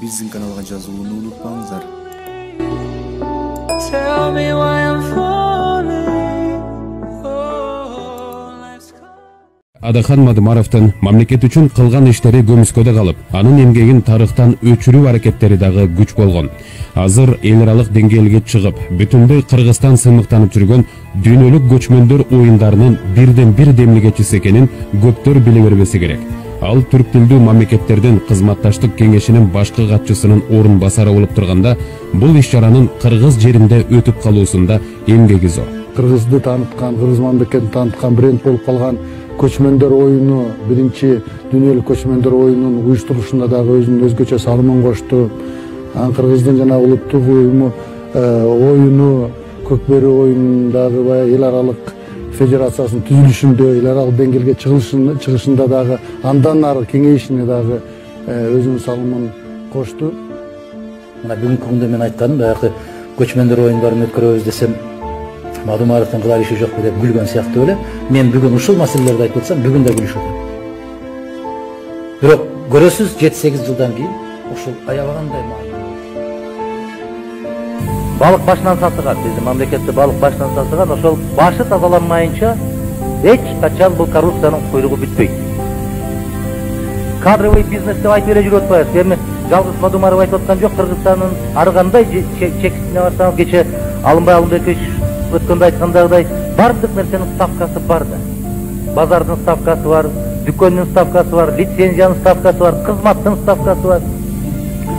биздин каналга жазылууну унутпаңыздар. Tell me why I'm falling. Адахан Мадымаровдун мамлекет үчүн кылган иштери көмүскөдө калып, анын эмгегин тарыхтан өчүрүү аракеттери дагы күч болгон. Азыр эл аралык деңгээлге чыгып, бүтүндөй Кыргызстан сыймыктанып жүргөн дүйнөлүк көчмөндөр оюндарынын бирден бир демлегечиси экенин көптөр биле бербеси керек. Ал түрк тилдүү мамлекеттердин кызматташтык кеңешинин башкы катчысынын орун басары болуп турганда, бул иш-чаранын кыргыз жеринде өтүп калуусунда эмгеги зор. Кыргызды таныткан, кыргыз мамлекетин таныткан бренд болуп калган көчмөндөр оюну, биринчи дүйнөлүк көчмөндөр оюнунун уюштурушунда дагы өзүнүн өзгөчө салымын кошту. Кыргыздын жана улуттук уюму оюну, көкбөрү оюнундагы баягы эл аралык федерациясынын түзүлүшүндө, эл аралык деңгээлге чыгышында дагы андан ары кеңейишине дагы өзүнүн салымын кошту. Мына бүгүнкү күндө мен айтканым, баягы көчмөндөр оюндарын өткөрөбүз десем, Мадымаровдун кылар иши жокпу деп күлгөн сыяктуу эле. Мен бүгүн ушул маселелерди айтып атсам, бүгүн да күлүшөт. Бирок көрөсүз 7-8 жылдан кийин ушул аябагандай балык башынан сатылган, биздин мамлекетте балык башынан сатылган, ошол башы тазаланмайынча эч качан бул коррупциянын куйругу бүтпөйт. Кадровый бизнес деп айтып эле жүрүп атпайбыз. Эми жалгыз Мадымаров айтып аткан жок, Кыргызстандын ары кандай чексине барсаңыз, кече Алымбай Алымбекович өткөндө айткандагыдай бардык нерсенин ставкасы бар да. Базардын ставкасы бар, дүкөндүн ставкасы бар, лицензиянын ставкасы бар, кызматтын ставкасы бар,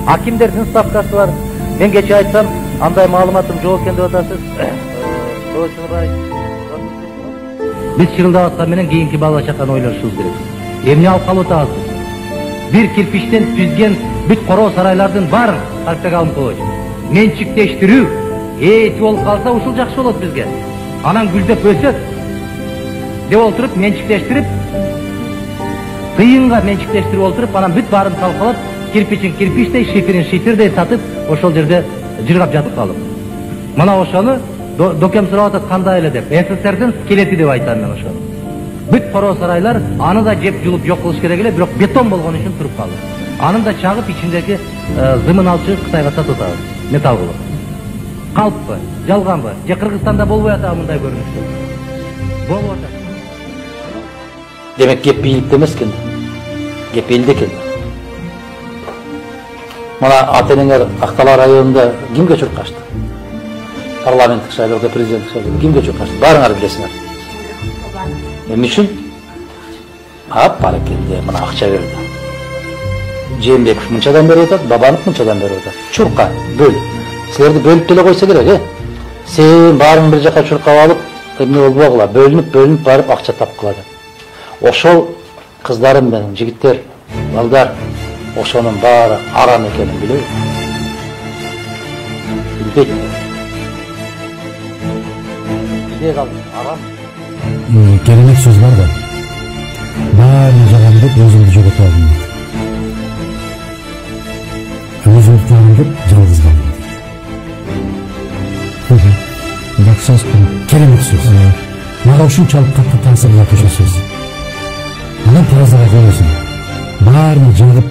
акимдердин ставкасы бар. Мен кече айтсам, андай маалыматым жок экен деп атасыз. Биз чырылдап аткан менен кийинки бала чаканы ойлошубуз керек. Эмне алып калып атабыз? Бир кирпичтен түзген бүт короо сарайлардын баарын картага алып коебуз. Менчиктештирүү эти болуп калса ушул жакшы болот бизге. Анан гүлдөп өсөт деп олтуруп менчиктештирип, тыйынга менчиктештирип олтуруп, анан бүт баарын талкалап, кирпичин кирпичтей, шифирин шифирдей сатып, ошол жерде жыргап жатып калып. Мына ошону докем сурап атат, кандай эле деп. СССРдин скелети деп айтам мен ошону. Бүт короо сарайлар аны да жеп жулуп жок кылыш керек эле, бирок бетон болгон үчүн туруп калды. Аны да чагып ичиндеги зымын алып чыгып Кытайга сатып атабыз. Металл кылып. Калппы, жалганбы? Же Кыргызстанда болбой атабы мындай көрүнүштөр? Болуп атат. Демек кеп бийликте эмес экен. Кеп элде экен. Мына ата-энеңер Актала районунда кимге чуркашты? Парламенттик шайлоодо, президенттик шайлоодо кимге чуркашты? Баарыңар билесиңер. Эмне үчүн? Баракелде, мына акча берди. Жээнбеков мынчадан берип атат, Бабанов мынчадан берип атат. Чурка, бөл. Силерди бөлүп деле койсо керек, Сен баарың бир жака чуркап алып, эмне болбогула, бөлүнүп барып акча тапкыла деп. Ошол кыздарым менен, жигиттер, балдар, ошонун баары арам экенин билеби? Билбейт. Билбей калды, арам. Керемет сөз бар да. Баарын жагам деп өзүмдү жоготуп алдым. Өзүмдү жагам деп жалгыз калдым. Бак сөз, керемет сөз. Мага ушунчалык катты таасир кылат ошол сөз. Анан таразага коесуң. Баарын жагып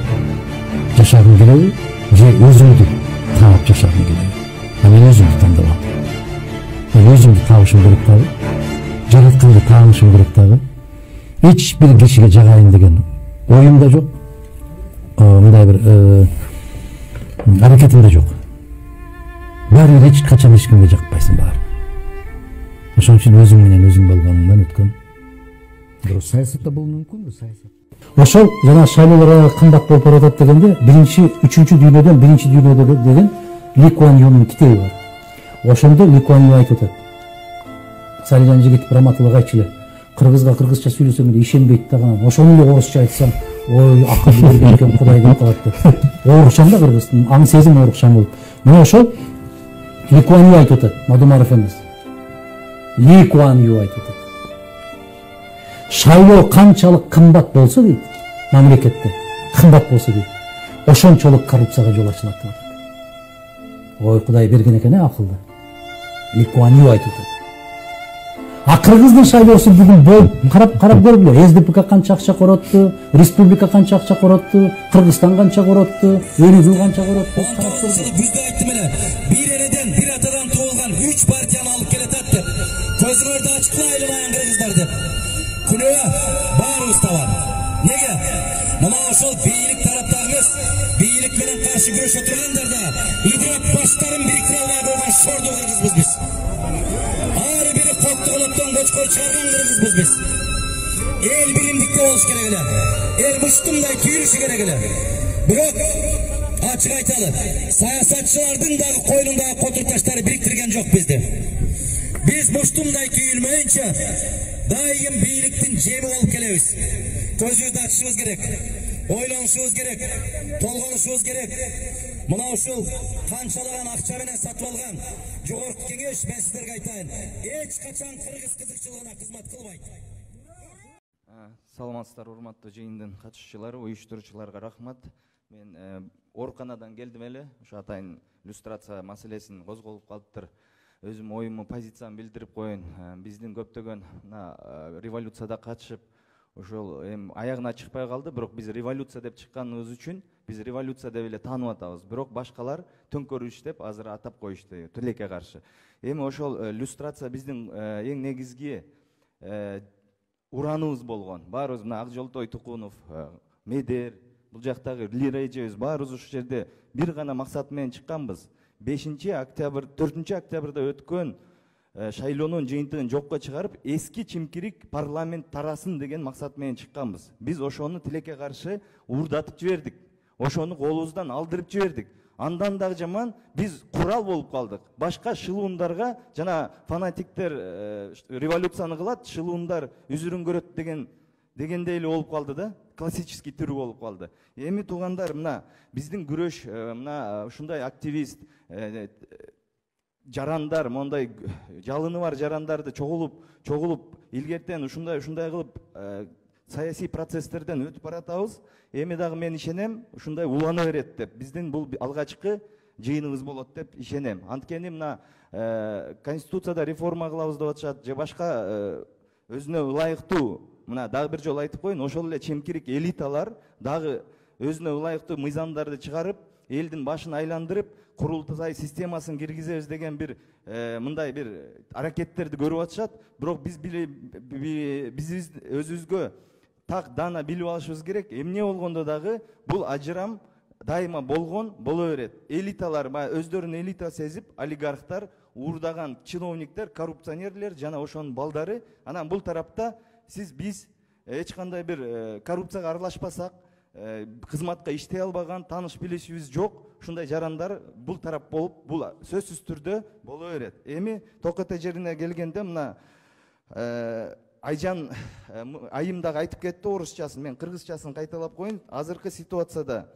жашагың келеби, же өзүңдү таап жашагың келеби? Мен өзүмдү тандабам. Мен өзүмдү табышым керек дагы. Жаратканды таанышым керек дагы. Эч бир кишиге жагайын деген оюм да жок. Мындай бир аракетим да жок. Баары эч качан эч кимге жакпайсың баары. Ошон үчүн өзүң менен өзүң болгонуңдан өткөн. Дурус саясатта бул мүмкүнбү, саясат? Ошол жана шайлоолор кымбат болуп баратат дегенде, үчүнчү дүйнөдөн биринчи дүйнөдө деген Ли Куан Юнун китеби бар. Ошондо Ли Куан Ю айтып атат. Салижан жигит Браматовага айтчылы. Кыргызга кыргызча сүйлөсөм эле ишенбейт да, ошону эле орусча айтсам, ой, акылды берген экен Кудай деп калат деп. Орукчам да кыргыздын, аң сезим орукчам болуп. Мына ошол Ли Куан Ю айтып атат, Мадымаров эмес. Ли Куан Ю айтып атат. Шайлоо канчалык кымбат болсо дейт, мамлекетте кымбат болсо дейт, ошончолук коррупцияга жол ачылат деп атат. Ой, Кудай берген экен акылды. Ли Куан Ю айтып атат. Кыргыздын шайлоосу бүгүн болуп карап көргүлө. СДПК канча акча коротtu, республика канча акча коротtu, Кыргызстан канча коротtu, Өрүгүл канча коротtu. Карап көргүлө. Bizde ayttım ele, bir yerden bir atadan doğulgan 3 partiyani alıp keletat dep. Gözüңөрдү açıkla aylanayın kırgızlar dep. Күнөө баарыбыз табан. Неге? Мына ошол бийлик тараптагыбыз, бийлик менен каршы күрөшө тургандарда идирап баштарын бириктире албай койгон шордо кыргызбыз биз. Ар бири коктуголоптон көчкөй чыгарган кыргызбыз биз. Эл биримдикте болуш керек эле. Эл мыштымдай түйүрүшү керек эле. Бирок ачык айталы, саясатчылардын дагы коюнундагы котур таштары бириктирген жок бизди. Биз мыштымдай түйүлмөйүнчө дайым бийликтин жеми болуп келебиз. Көзүбүздү ачышыбыз керек, ойлонушубуз керек, толгонушубуз керек. Мына ушул канчалаган акча менен сатып алган жогорку кеңеш мен сиздерге айтайын, эч качан кыргыз кызыкчылыгына кызмат кылбайт. Саламатсыздар, урматтуу жыйындын катышуучулары, уюштуруучуларга рахмат. Мен ооруканадан келдим эле, ушу атайын иллюстрация маселесин козголуп калыптыр. Өзүм оюмду, позициямды билдирип коеюн. Биздин көптөгөн революцияда катышып, ошол аягына чыкпай калды, бирок биз революция деп чыкканыбыз үчүн биз революция деп эле таанып атабыз. Бирок башкалар төңкөрүш деп азыр атап коюшту, тилекке каршы. Ошол иллюстрация биздин эң негизги ураныбыз болгон. Баарыбыз мына Акжолтой Тукунов, Медер, бул жактагы Лира эжебиз баарыбыз ушул жерде бир гана максат менен чыкканбыз. 4 октябрда өткөн шайлоонун жыйынтыгын жокко чыгарып, эски чимкирик парламент тарасын деген максат менен чыкканбыз. Биз ошону тилекке каршы уурдатып жибердик. Ошону колубуздан алдырып жибердик. Андан дагы жаман биз курал болуп калдык. Башка шылуундарга жана фанатиктер революцияны кылат, шылуундар үзүрүн көрөт дегендей эле болуп калды да. Классический түрү болуп калды. Эми туугандар, мына биздин күрөш, мына ушундай активист жарандар, мондай жалыны бар жарандарды чогулуп илгертен ушундай кылып саясий процесстерден өтүп баратабыз. Эми дагы мен ишенем, ушундай улана берет деп. Биздин бул алгачкы жыйыныбыз болот деп ишенем. Анткени мына конституцияда реформа кылабыз деп атышат, же башка өзүнө ылайыктуу, мына дагы бир жолу айтып коеюн, ошол эле чемкирик элиталар дагы өзүнө ылайыктуу мыйзамдарды чыгарып, элдин башын айландырып, курултай системасын киргизебиз деген бир мындай бир аракеттерди көрүп атышат. Бирок биз өзүбүзгө так дана билип алышыбыз керек. Эмне болгондо дагы бул ажырам дайыма боло берет. Элиталар, өздөрүн элита сезип, олигархтар, уурдаган чиновниктер, коррупционерлер жана ошонун балдары. Анан бул тарапта биз эч кандай бир коррупцияга аралашпасак, кызматка иштей албаган, тааныш билишибиз жок, ушундай жарандар бул тарап болуп, бул сөзсүз түрдө боло берет. Эми Токоте жерине келгенде мына Айжан айым дагы айтып кетти орусчасын, мен кыргызчасын кайталап коеюн. Азыркы ситуацияда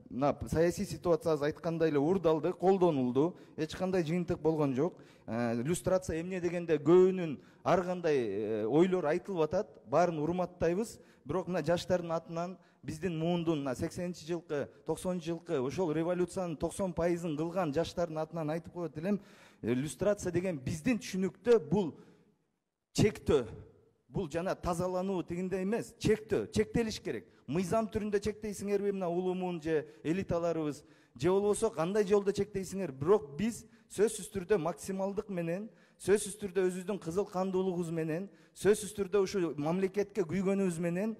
мына саясий ситуациясы айткандай эле уурдалды, колдонулду, эч кандай жыйынтык болгон жок. Иллюстрация эмне дегенде көбүнүн ар кандай ойлор айтылып атат, баарын урматтайбыз. Бирок мына жаштардын атынан, биздин муундун 80-жылкы, 90-жылкы ошол революциянын 90%-ын кылган жаштардын атынан айтып коет элем, иллюстрация деген биздин түшүнүктө бул чектөө, бул жана тазалануу дегенде эмес, чектелиш керек. Мыйзам түрүндө чектейсиңерби мына улумун же элиталарыбыз, же болбосо кандай жолдо чектейсиңер? Бирок биз сөзсүз түрдө максималдык менен, сөзсүз түрдө өзүбүздүн кызыл кандуулугубуз менен, сөзсүз түрдө ушу мамлекетке күйгөнүбүз менен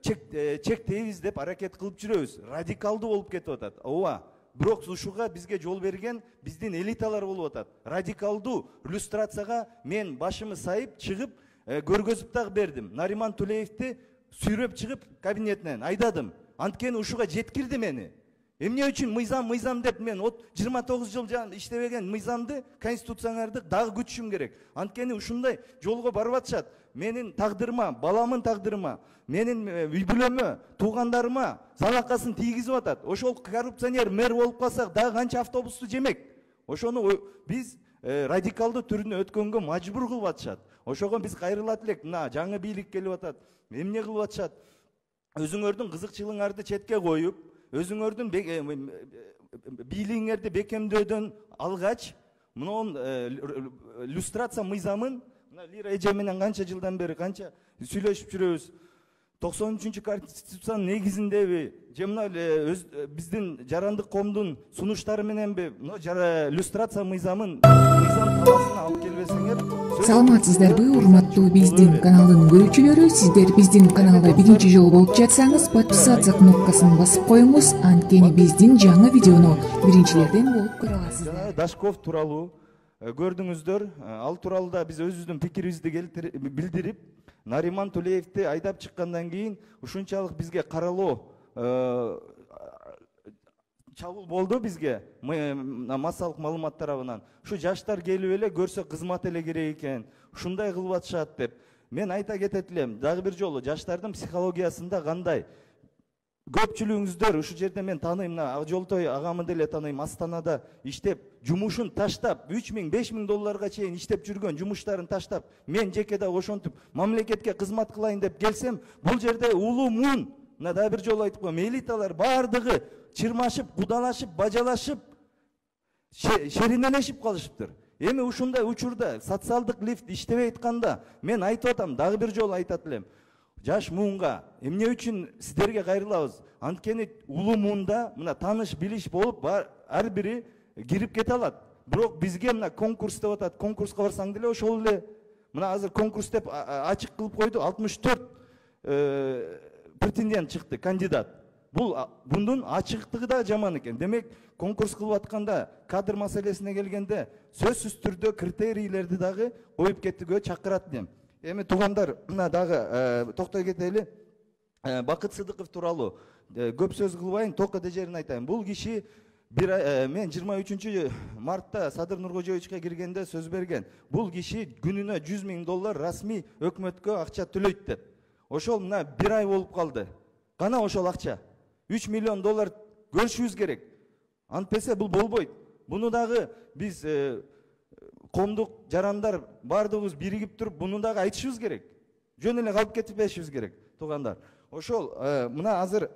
чектейбиз деп аракет кылып жүрөбүз. Радикалдуу болуп кетип атат. Ооба, бирок ушуга бизге жол берген биздин элиталар болуп атат. Радикалдуу иллюстрацияга мен башымы сайып чыгып көргөзүп дагы бердим. Нариман Тулеевди сүйрөп чыгып кабинетинен айдадым. Анткени ушуга жеткирди мени. Эмне үчүн мыйзам деп мен 29 жыл иштебеген мыйзамды, конституцияңарды дагы күтүшүм керек. Анткени ушундай жолго барып атышат. Менин тагдырыма, баламын тагдырыма, менин үй бүлөмө, туугандарыма залакасын тийгизип атат. Ошол коррупционер мэр болуп калсак дагы канча автобусту жемек? Ошону биз радикалдуу түрүнө өткөнгө мажбур кылып атышат. Ошого биз кайрылат элек. Мына жаңы бийлик келип атат. Эмне кылып атышат? Өзүңөрдүн кызыкчылыгыңарды четке коюп, өзүңөрдүн бийлигиңерди бекемдөөдөн алгач, мына иллюстрация мыйзамын мына Лира эже менен канча жылдан бери канча сүйлөшүп жүрөбүз. 93 конституциянын негизиндеби же мына биздин жарандык коомдун сунуштары мененби иллюстрация мыйзам талаасына алып келбесеңер. Саламатсыздарбы, урматтуу биздин каналдын көрүүчүлөрү? Сиздер биздин каналда биринчи жолу болуп жатсаңыз, подписация кнопкасын басып коюңуз, анткени биздин жаңы видеону биринчилерден болуп көрө аласыздар. Дашков тууралуу көрдүңүздөр. Ал тууралуу да биз өзүбүздүн пикирибизди билдирип, Нариман Тулеевди айдап чыккандан кийин ушунчалык бизге каралоо чабуул болду бизге массалык маалымат тарабынан. Ушу жаштар келип эле көрсө кызмат эле керек экен, ушундай кылып атышат деп. Мен айта кетет элем, дагы бир жолу жаштардын психологиясында кандай? Көпчүлүгүңүздөр ушу жерде мен тааныйм, Жолтой агамды деле тааныйм, Астанада иштеп, жумушун таштап, 3000-5000 долларга чейин иштеп жүргөн, жумуштарын таштап, мен жеке да ошентип мамлекетке кызмат кылайын деп келсем, бул жерде улуу муун, мына дагы бир жолу айтып коем, элиталар бардыгы чырмашып, кудалашып, бажалашып, шеринелешип калышыптыр. Эми ушундай учурда социалдык лифт иштебей атканда, мен айтып атам, дагы бир жолу айтат элем. Жаш муунга эмне үчүн сиздерге кайрылабыз? Анткени улуу муунда мына тааныш билиш болуп ар бири кирип кете алат. Бирок бизге мына конкурс деп атат. Конкурска барсаң деле ошол эле мына азыр конкурс деп ачык кылып койду. 64 претендент чыкты, кандидат. Бундун ачыктыгы да жаман экен. Демек, конкурс кылып атканда кадр маселесине келгенде сөзсүз түрдө критерийлерди дагы коюп кетүүгө чакырат элем. Эми туугандар, мына дагы токтой кетели. Бакыт Сыдыков тууралуу көп сөз кылбайын, токко дежерин айтайын. Бул киши мен 23 мартта Садыр Нуркожоевичке киргенде сөз берген. Бул киши күнүнө 100 000 доллар расмий өкмөткө акча төлөйт деп. Ошол мына 1 ай болуп калды. Кана ошол акча? 3 миллион доллар көрүшүбүз керек. Антпесе бул болбойт. Буну дагы биз коомдук жарандар бардыгыбыз биригип туруп, буну дагы айтышыбыз керек. Жөн эле калып кетпешибиз керек, туугандар. Ошол мына азыр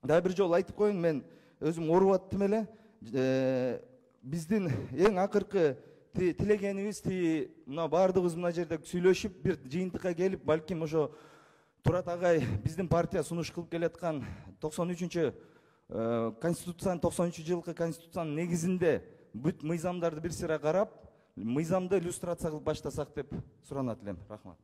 дагы бир жолу айтып коеюн, мен өзүм ооруп аттым эле. Биздин эң акыркы тилегенибиз мына бардыгыбыз мына жерде сүйлөшүп бир жыйынтыкка келип, балким ошо Турат агай биздин партия сунуш кылып келаткан 93 конституциянын 93 жылкы конституциянын негизинде бүт мыйзамдарды бир сыра карап, мыйзамды иллюстрация кылып баштасак деп суранат элем. Рахмат.